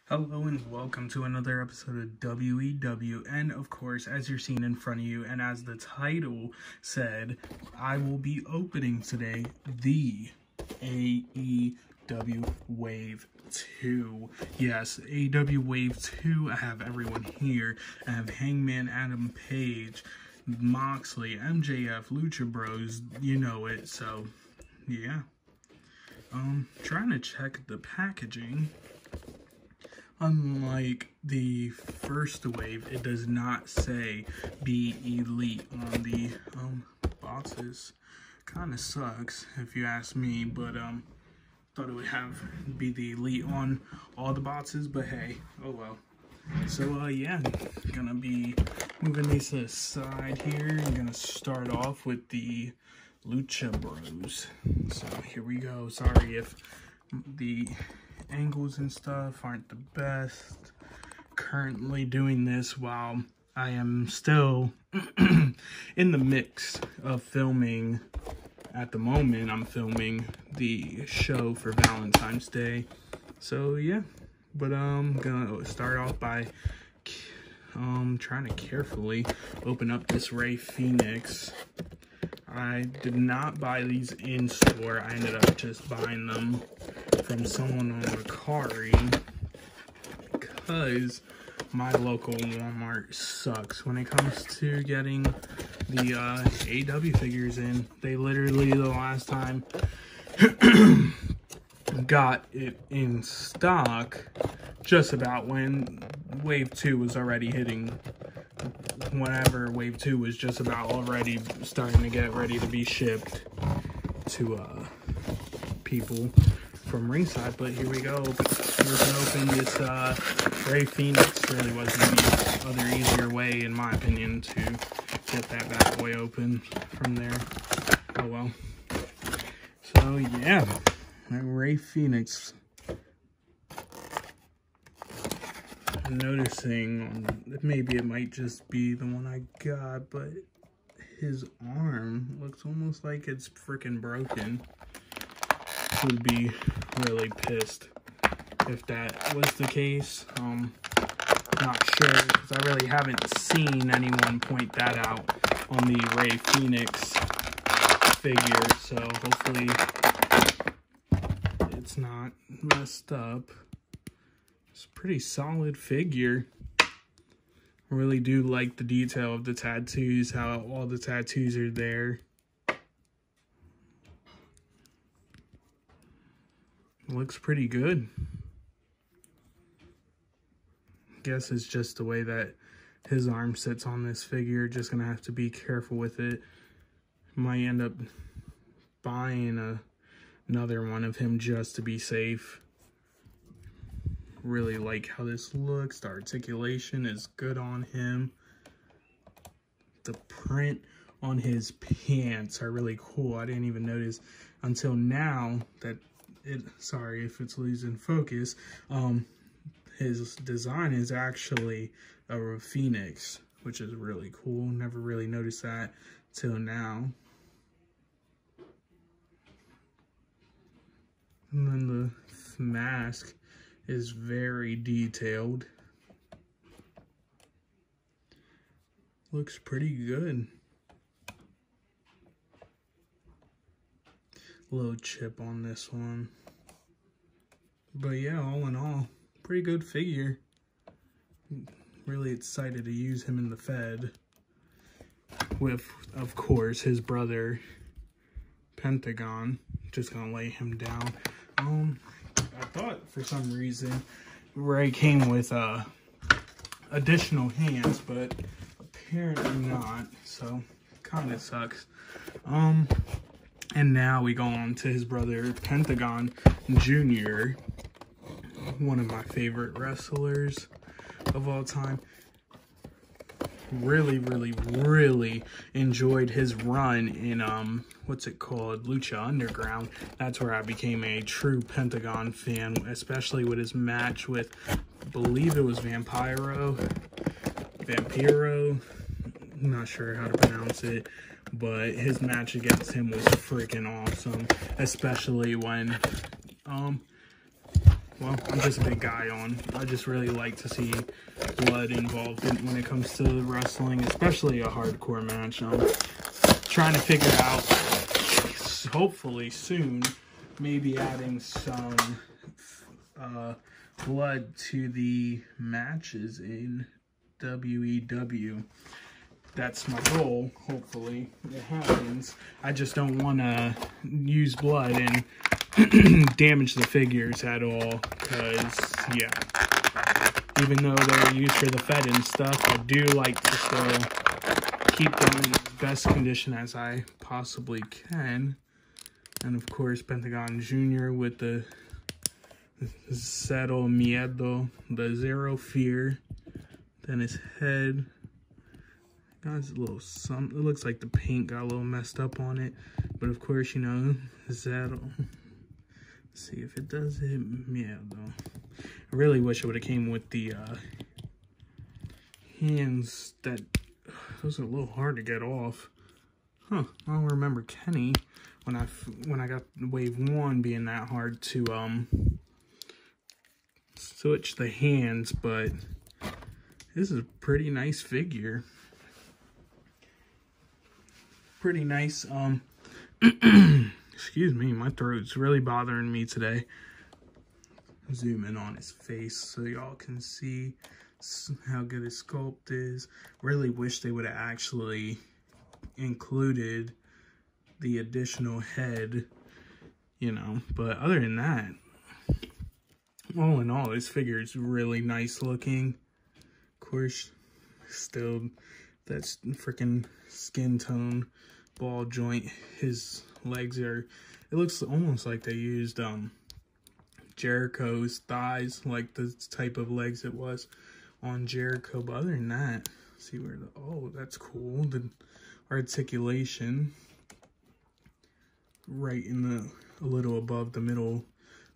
Hello and welcome to another episode of WEW, and of course, as you're seeing in front of you, and as the title said, I will be opening today the AEW Wave 2. Yes, AEW Wave 2, I have everyone here. I have Hangman Adam Page, Moxley, MJF, Lucha Bros, you know it, so yeah. Trying to check the packaging. Unlike the first wave, it does not say Be Elite on the boxes. Kind of sucks if you ask me, but thought it would be the Elite on all the boxes, but hey, oh well. So yeah, gonna be moving these to the side here. I'm gonna start off with the Lucha Bros. So here we go. Sorry if the angles and stuff aren't the best. Currently doing this while I am still in the mix of filming. At the moment, I'm filming the show for Valentine's Day. So yeah, but I'm gonna start off by trying to carefully open up this Rey Fenix. I did not buy these in store. I ended up just buying them from someone on Mercari because my local Walmart sucks when it comes to getting the AEW figures in. They literally, the last time got it in stock just about when Wave 2 was already hitting. Whenever Wave 2 was just about already starting to get ready to be shipped to people from ringside. But here we go. We're gonna open this Rey Fenix. Really wasn't any other easier way, in my opinion, to get that bad boy open from there. Oh well. So yeah, that Rey Fenix. I'm noticing, maybe it might just be the one I got, but his arm looks almost like it's freaking broken. Would be really pissed if that was the case. Not sure, because I really haven't seen anyone point that out on the Rey Fenix figure, so hopefully it's not messed up. It's a pretty solid figure. I really do like the detail of the tattoos, how all the tattoos are there. Looks pretty good. Guess it's just the way that his arm sits on this figure. Just gonna have to be careful with it. Might end up buying another one of him just to be safe. Really like how this looks. The articulation is good on him. The print on his pants are really cool. I didn't even notice until now that sorry if it's losing focus. His design is actually a Phoenix, which is really cool. Never really noticed that till now. And then the mask is very detailed. Looks pretty good. Little chip on this one. But yeah, all in all, pretty good figure. Really excited to use him in the Fed. With, of course, his brother, Pentagon. Just gonna lay him down. I thought for some reason Rey came with additional hands, but apparently not, so kind of sucks. And now we go on to his brother Pentagon Jr., one of my favorite wrestlers of all time. Really enjoyed his run in what's it called, Lucha Underground. That's where I became a true Pentagon fan, especially with his match with, I believe it was Vampiro, I'm not sure how to pronounce it, but his match against him was freaking awesome, especially when well, I'm just a big guy on. I just really like to see blood involved when it comes to wrestling, especially a hardcore match. I'm trying to figure out, hopefully soon, maybe adding some blood to the matches in WEW. That's my goal. Hopefully it happens. I just don't want to use blood and damage the figures at all, because yeah, even though they're used for the Fed and stuff, I do like to still keep them in the best condition as I possibly can. And of course, Pentagon Jr. with the Cero Miedo, the Zero Fear. Then his head got a little something. It looks like the paint got a little messed up on it, but of course, you know, Zero. Let's see if it does it. Yeah, though. I really wish it would have came with the hands. That those are a little hard to get off. Huh? I don't remember Kenny when I got Wave 1 being that hard to switch the hands, but this is a pretty nice figure. Pretty nice. Excuse me, my throat's really bothering me today. Zoom in on his face so y'all can see how good his sculpt is. Really wish they would have actually included the additional head, you know, but other than that, all in all, this figure is really nice looking. Of course, still that's freaking skin tone ball joint. His legs are, it looks almost like they used Jericho's thighs, like the type of legs it was on Jericho. But other than that, see where the, oh, that's cool, the articulation right in the, a little above the middle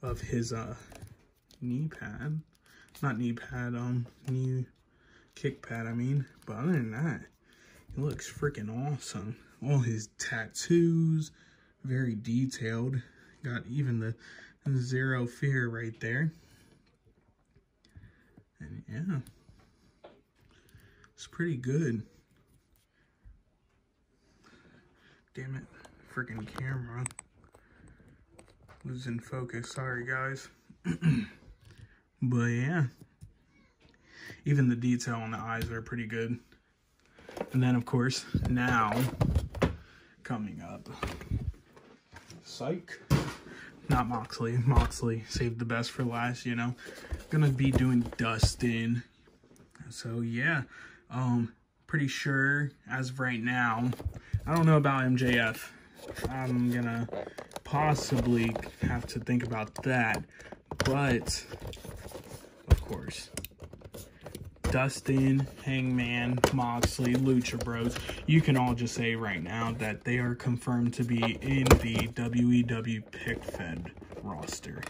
of his knee pad, not knee pad, knee kick pad, I mean. But other than that, he looks freaking awesome. All his tattoos, very detailed. Got even the Zero Fear right there. And yeah, it's pretty good. Damn it, freaking camera. Losing focus, sorry guys. But yeah, even the detail on the eyes are pretty good. And then of course, now, coming up, psych, not Moxley. Moxley saved the best for last, you know. Gonna be doing Dustin. So yeah, pretty sure as of right now, I don't know about MJF. I'm gonna possibly have to think about that, but of course, Dustin, Hangman, Moxley, Lucha Bros, you can all just say right now that they are confirmed to be in the WEW Pick Fed roster.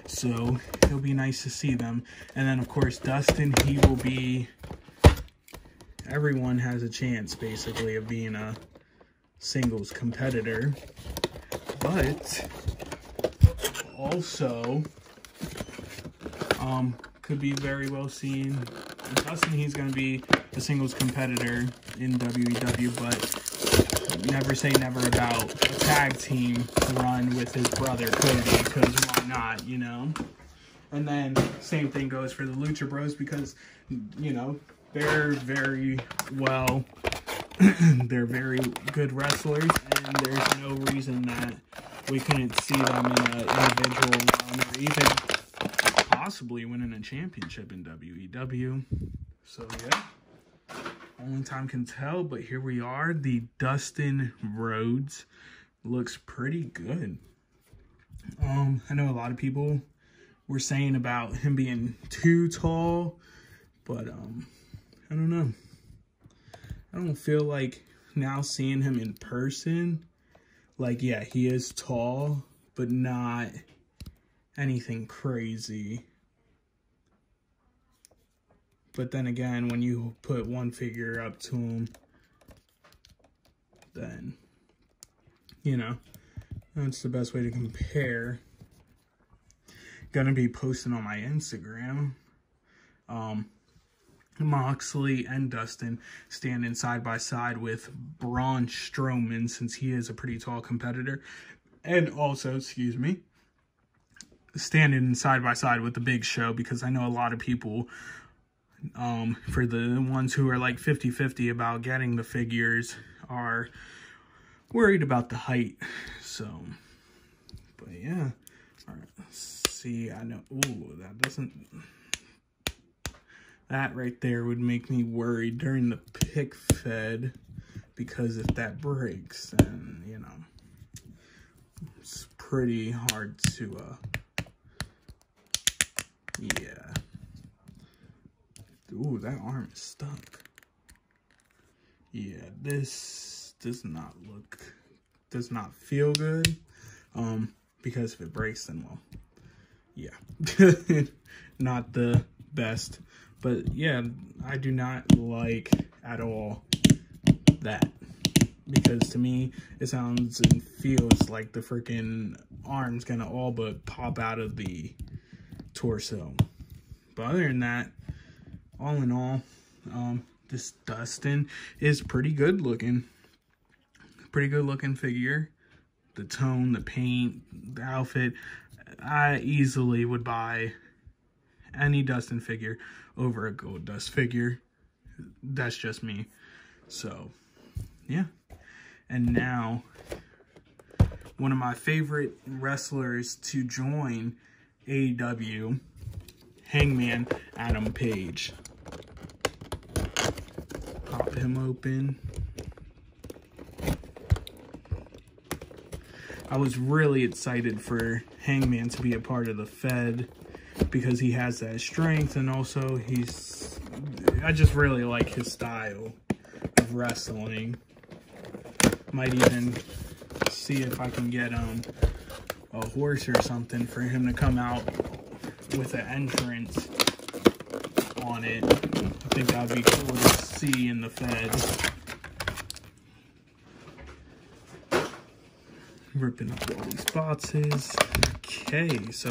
So it'll be nice to see them. And then of course Dustin, he will be, everyone has a chance basically of being a singles competitor, but also could be very well seen. Dustin, he's going to be a singles competitor in WEW, but never say never about a tag team run with his brother Cody, because why not, you know? And then same thing goes for the Lucha Bros, because, you know, they're very well, they're very good wrestlers, and there's no reason that we couldn't see them in an individual run or even possibly winning a championship in WEW. So yeah, only time can tell, but here we are. The Dustin Rhodes looks pretty good. I know a lot of people were saying about him being too tall, but I don't know. I don't feel like now seeing him in person, like, yeah, he is tall, but not anything crazy. But then again, when you put one figure up to him, then, you know, that's the best way to compare. gonna be posting on my Instagram. Moxley and Dustin standing side by side with Braun Strowman, since he is a pretty tall competitor. And also, excuse me, standing side by side with the Big Show, because I know a lot of people, for the ones who are like 50-50 about getting the figures, are worried about the height. So, but yeah. All right, let's see. I know, ooh, that doesn't, that right there would make me worried during the pick fed, because if that breaks, then, you know, it's pretty hard to, yeah. Ooh, that arm is stuck. Yeah, this does not feel good. Because if it breaks, then, well, yeah. Not the best. But yeah, I do not like at all that. Because to me, it sounds and feels like the freaking arm's gonna all but pop out of the torso. But other than that, all in all, this Dustin is pretty good looking. Pretty good looking figure. The tone, the paint, the outfit. I easily would buy any Dustin figure over a Goldust figure. That's just me. So, yeah. And now, one of my favorite wrestlers to join AEW, Hangman Adam Page. Pop him open. I was really excited for Hangman to be a part of the Fed, because he has that strength, and also I just really like his style of wrestling. Might even see if I can get a horse or something for him to come out with an entrance on it. I think that would be cool to see in the Fed. Ripping up all these boxes. Okay, so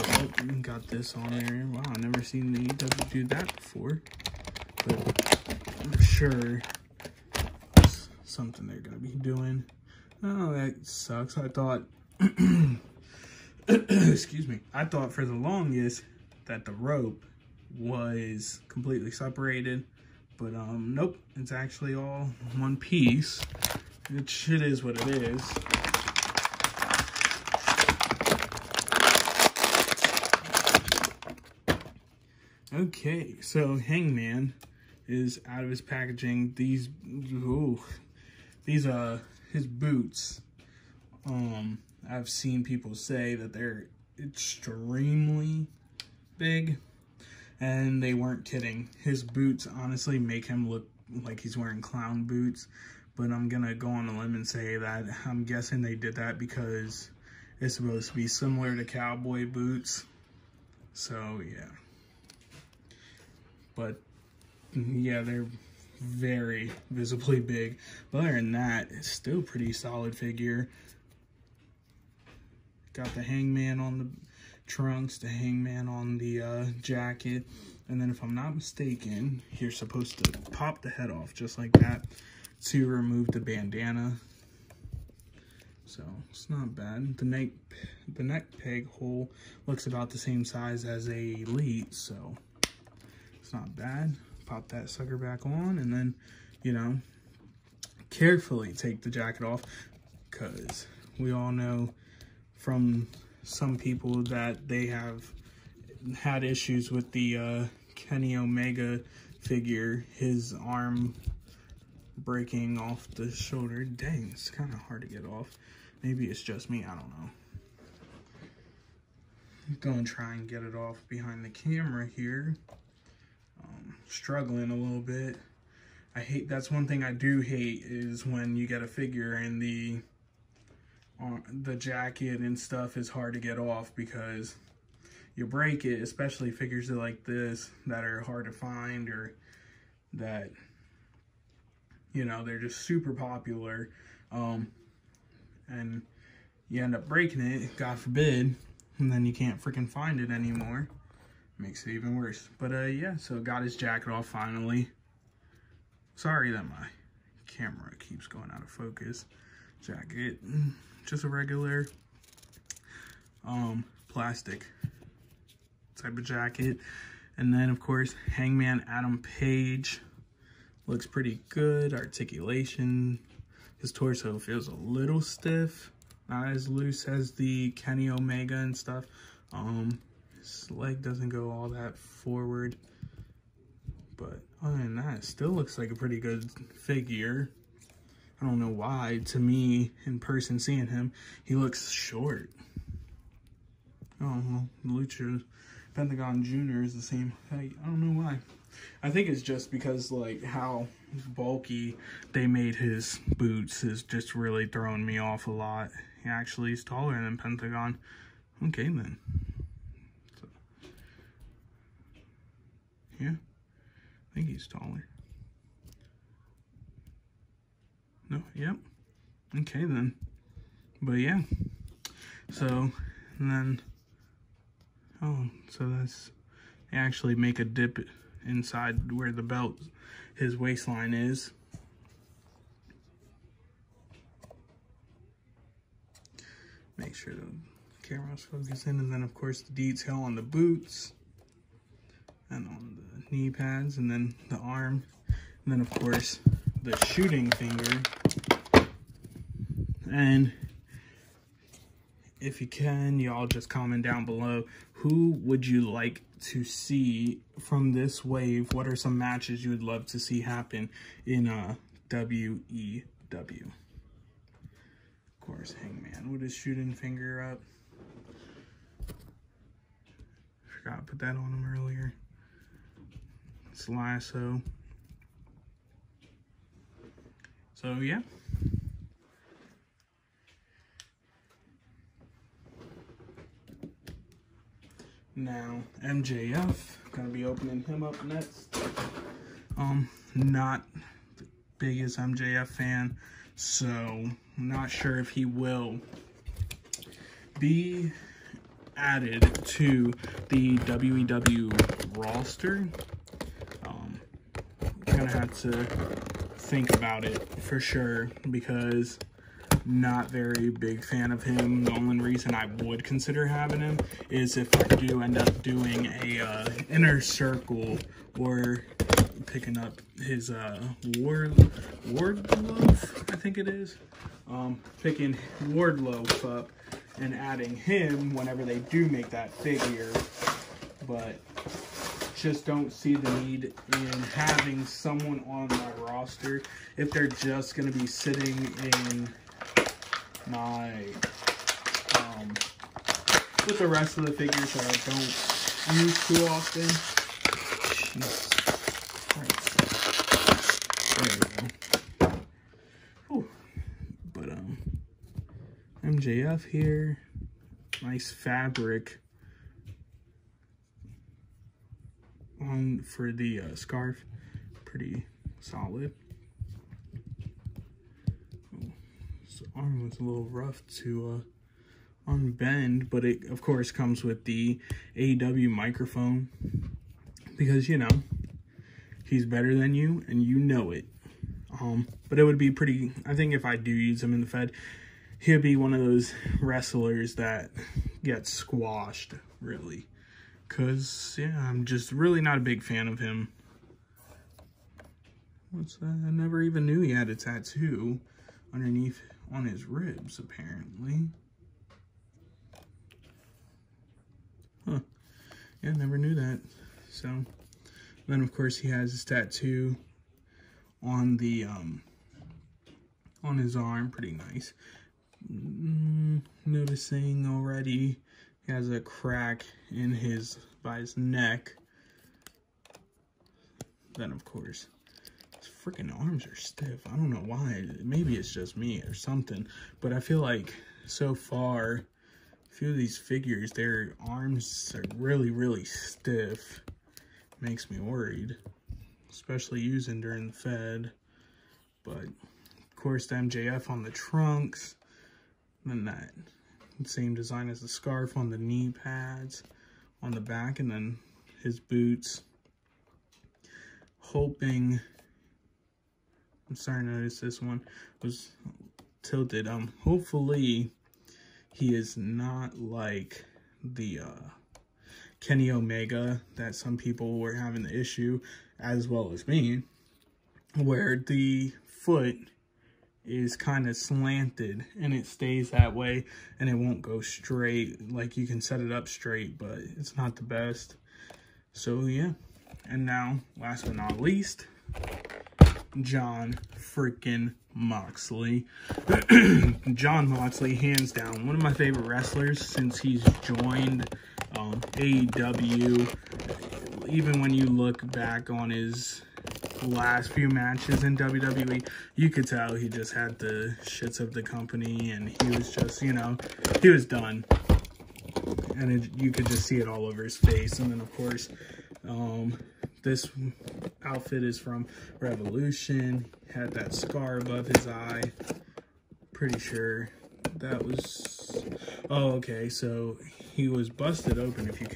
got this on there. Wow, I've never seen the AEW do that before. But I'm sure it's something they're gonna be doing. Oh, that sucks. I thought excuse me. I thought for the longest that the rope was completely separated. But nope, it's actually all one piece. It is what it is. Okay, so Hangman is out of his packaging. These his boots. I've seen people say that they're extremely big, and they weren't kidding. His boots honestly make him look like he's wearing clown boots, but I'm gonna go on a limb and say that I'm guessing they did that because it's supposed to be similar to cowboy boots. So yeah. But, yeah, they're very visibly big. But other than that, it's still a pretty solid figure. Got the Hangman on the trunks, the Hangman on the jacket. And then if I'm not mistaken, you're supposed to pop the head off just like that to remove the bandana. So, it's not bad. The neck peg hole looks about the same size as a Elite, so it's not bad. Pop that sucker back on, and then, you know, carefully take the jacket off, because we all know from some people that they have had issues with the Kenny Omega figure, his arm breaking off the shoulder. Dang, it's kind of hard to get off. Maybe it's just me, I don't know. I'm gonna try and get it off behind the camera here. Struggling a little bit. That's one thing I do hate, is when you get a figure and the jacket and stuff is hard to get off, because you break it, especially figures like this that are hard to find, or that, you know, they're just super popular, and you end up breaking it, God forbid. and then you can't freaking find it anymore. Makes it even worse. But yeah, so got his jacket off finally. Sorry that my camera keeps going out of focus. Jacket, just a regular plastic type of jacket. And then of course Hangman Adam Page looks pretty good. Articulation, his torso feels a little stiff, not as loose as the Kenny Omega and stuff. His leg doesn't go all that forward, but other than that, it still looks like a pretty good figure. I don't know why, to me, in person seeing him, he looks short. Oh, well, Lucha Pentagon Jr. is the same height. I don't know why. I think it's just because, like, how bulky they made his boots is just really throwing me off a lot. He actually is taller than Pentagon. Okay, then. So, yeah, I think he's taller. No, yep. Okay, then. But, yeah. So, and then, oh, so that's, they actually make a dip inside where the belt, his waistline is. Make sure the camera's focusing, and then of course the detail on the boots and on the knee pads, and then the arm, and then of course the shooting finger. And if you can, y'all just comment down below, who would you like to see from this wave? What are some matches you would love to see happen in WEW? Of course, Hangman with his shooting finger up. Forgot to put that on him earlier. It's Lasso. So, yeah. Now, MJF, gonna be opening him up next. Not the biggest MJF fan, so I'm not sure if he will be added to the WEW roster. Gonna have to think about it for sure, because not very big fan of him. The only reason I would consider having him is if I do end up doing a Inner Circle, or picking up his Wardlow, I think it is. Picking Wardlow up and adding him whenever they do make that figure. But just don't see the need in having someone on my roster if they're just going to be sitting in my with the rest of the figures that I don't use too often. Jesus Christ. There we go. Whew. But MJF here, nice fabric on for the scarf, pretty solid. His arm was a little rough to unbend, but it of course comes with the AEW microphone, because you know he's better than you and you know it. But it would be pretty, I think if I do use him in the Fed, he'll be one of those wrestlers that gets squashed, really. Because, yeah, I'm just really not a big fan of him. What's that? I never even knew he had a tattoo underneath on his ribs, apparently. Huh. Yeah, never knew that. So, then of course he has his tattoo on the, on his arm. Pretty nice. Noticing already he has a crack in his, by his neck. Then of course, his freaking arms are stiff. I don't know why. Maybe it's just me or something. But I feel like so far, a few of these figures, their arms are really, really stiff. Makes me worried. Especially using during the Fed. But of course the MJF on the trunks. Then that Same design as the scarf on the knee pads on the back, and then his boots. Hoping, I'm starting to notice this one was tilted. Hopefully he is not like the Kenny Omega that some people were having the issue, as well as me, where the foot is kind of slanted and it stays that way and it won't go straight. Like, you can set it up straight, but it's not the best. So yeah. And now, last but not least, Jon freaking Moxley. Jon Moxley, hands down, one of my favorite wrestlers since he's joined AEW. Even when you look back on his last few matches in WWE, you could tell he just had the shits of the company, and he was just, you know, he was done. And you could just see it all over his face. And then, of course, this outfit is from Revolution. Had that scar above his eye. Pretty sure that was... Oh, okay. So he was busted open. If you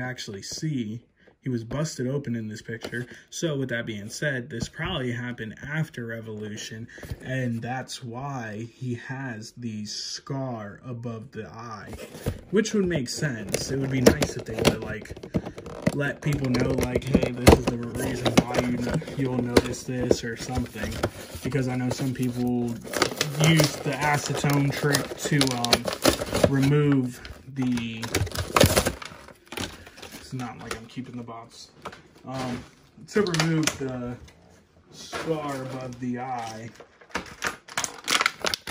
actually see, he was busted open in this picture. So with that being said, this probably happened after Revolution, and that's why he has the scar above the eye, which would make sense. It would be nice if they would, like, let people know, like, hey, this is the reason why you'll notice this or something, because I know some people use the acetone trick to remove the... It's not like I'm keeping the box. To remove the scar above the eye.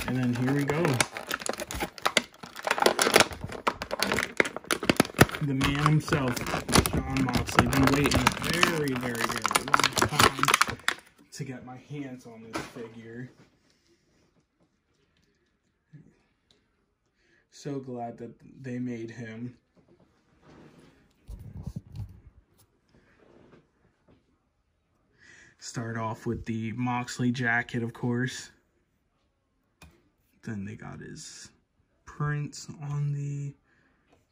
And then here we go. The man himself, Jon Moxley. Been waiting a very, very, very long time to get my hands on this figure. So glad that they made him. Start off with the Moxley jacket, of course. Then they got his prints on the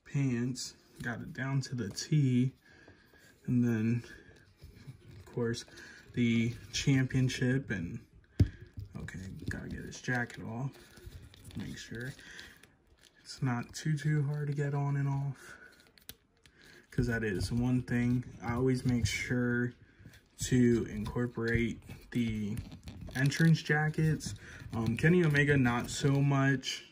pants. Got it down to the T. And then, of course, the championship. And, okay, gotta get his jacket off. Make sure it's not too hard to get on and off. Because that is one thing. I always make sure to incorporate the entrance jackets. Kenny Omega, not so much,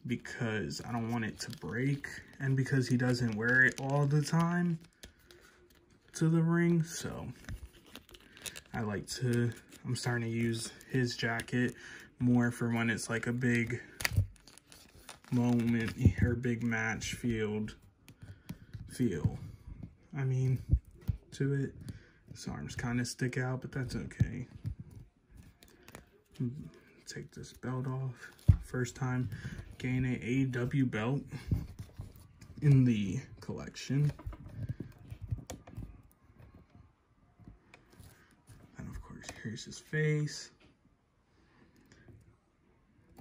because I don't want it to break, and because he doesn't wear it all the time to the ring. So I'm starting to use his jacket more for when it's like a big moment or big match feel. I mean, to it. His arms kind of stick out, but that's okay. Take this belt off. First time getting an AEW belt in the collection. And of course, here's his face.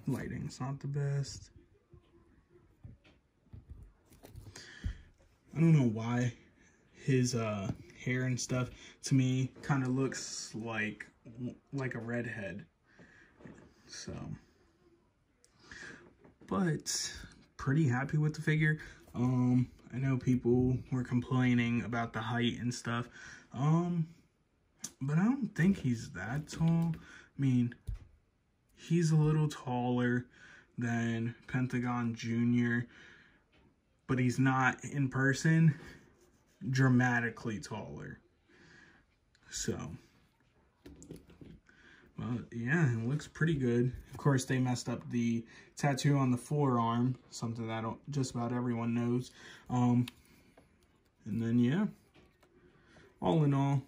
Lighting's not the best. I don't know why his hair and stuff to me kind of looks like a redhead. So, but pretty happy with the figure. I know people were complaining about the height and stuff, but I don't think he's that tall. I mean, he's a little taller than Pentagon Jr., but he's not in person dramatically taller. So, well, yeah, it looks pretty good. Of course, they messed up the tattoo on the forearm, something that just about everyone knows. And then, yeah, all in all,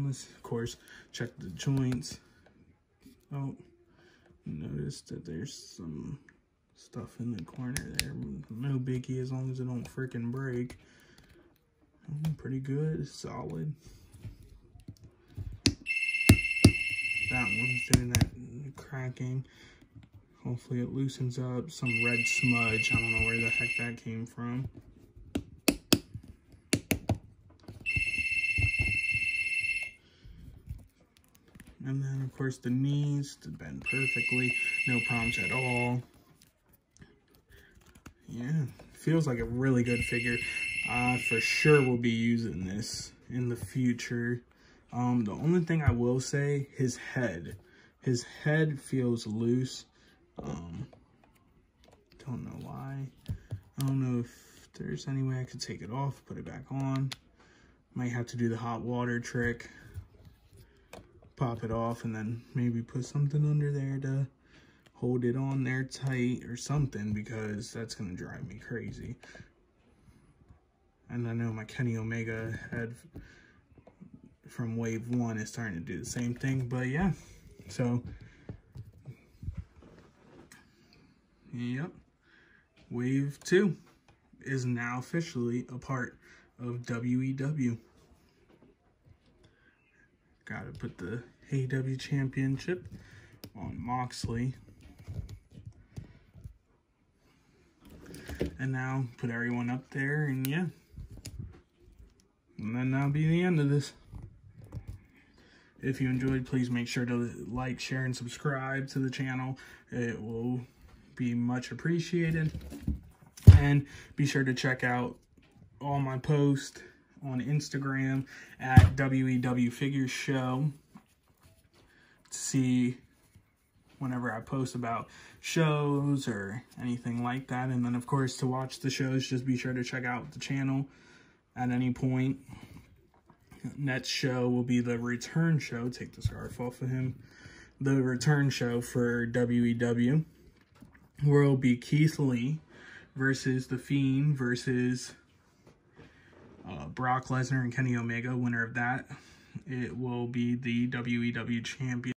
let's, of course, check the joints. Oh, notice that there's some stuff in the corner there. No biggie, as long as it don't freaking break. Pretty good, solid. That one's doing that cracking. Hopefully it loosens up. Some red smudge. I don't know where the heck that came from. And then, of course, the knees to bend perfectly. No problems at all. Yeah, feels like a really good figure. For sure we'll be using this in the future. The only thing I will say, his head feels loose. Don't know why. I don't know if there's any way I could take it off, put it back on. Might have to do the hot water trick. Pop it off and then maybe put something under there to hold it on there tight or something, because that's gonna drive me crazy. And I know my Kenny Omega head from Wave 1 is starting to do the same thing, but yeah. So, yep. Wave 2 is now officially a part of WEW. Gotta put the AEW Championship on Moxley. And now put everyone up there, and yeah. And then that'll be the end of this. If you enjoyed, please make sure to like, share, and subscribe to the channel. It will be much appreciated. And be sure to check out all my posts on Instagram at WEW Figures Show to see whenever I post about shows or anything like that. And then, of course, to watch the shows, just be sure to check out the channel at any point. Next show will be the return show. Take the scarf off of him. The return show for WEW, where it will be Keith Lee versus The Fiend versus Brock Lesnar and Kenny Omega. Winner of that, it will be the WEW champion.